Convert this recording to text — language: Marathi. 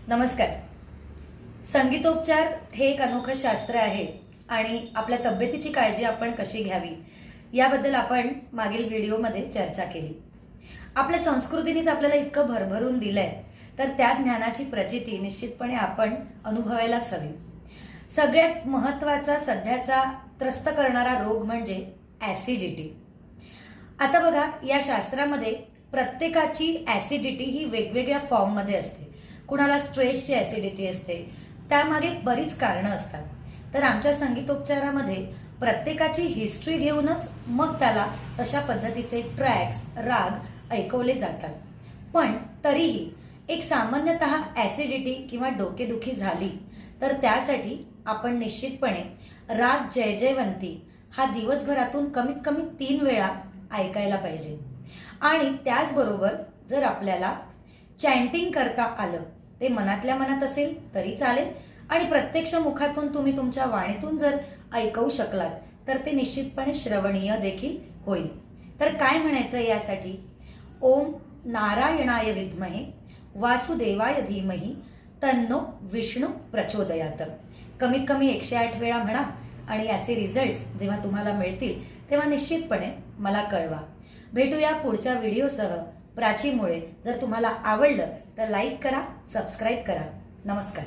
नमस्कार. संगीतोपचार हे एक अनोखं शास्त्र आहे आणि आपल्या तब्येतीची काळजी आपण कशी घ्यावी याबद्दल आपण मागील व्हिडिओमध्ये चर्चा केली. आपल्या संस्कृतीनेच आपल्याला इतकं भरभरून दिलंय, तर त्या ज्ञानाची प्रचिती निश्चितपणे आपण अनुभवायलाच हवी. सगळ्यात महत्त्वाचा सध्याचा त्रस्त करणारा रोग म्हणजे ऍसिडिटी. आता बघा, या शास्त्रामध्ये प्रत्येकाची ऍसिडिटी ही वेगवेगळ्या फॉर्ममध्ये असते. कुणाला स्ट्रेसची ऍसिडिटी असते, त्यामागे बरीच कारणं असतात. तर आमच्या संगीतोपचारामध्ये प्रत्येकाची हिस्ट्री घेऊनच मग त्याला तशा पद्धतीचे ट्रॅक्स, राग ऐकवले जातात. पण तरीही एक सामान्यतः ऍसिडिटी किंवा डोकेदुखी झाली तर त्यासाठी आपण निश्चितपणे राग जय जयवंती हा दिवसभरातून कमीत कमी 3 वेळा ऐकायला पाहिजे. आणि त्याचबरोबर जर आपल्याला चॅन्टिंग करता आलं, ते मनातल्या मनात असेल तरी चालेल आणि प्रत्यक्ष मुखातून तुम्ही तुमच्या वाणीतून जर ऐकवू शकलात तर ते निश्चितपणे श्रवणीय देखील होईल. तर काय म्हणायचं यासाठी? ओम नारायणाय विद्महे वासुदेवाय धीमहि तन्नो विष्णू प्रचोदयात. कमीत कमी 108 वेळा म्हणा आणि याचे रिझल्ट्स जेव्हा तुम्हाला मिळतील तेव्हा निश्चितपणे मला कळवा. भेटूया पुढच्या व्हिडिओसह. प्राचीमुळे जर तुम्हाला आवडलं तर लाईक करा, सबस्क्राईब करा. नमस्कार.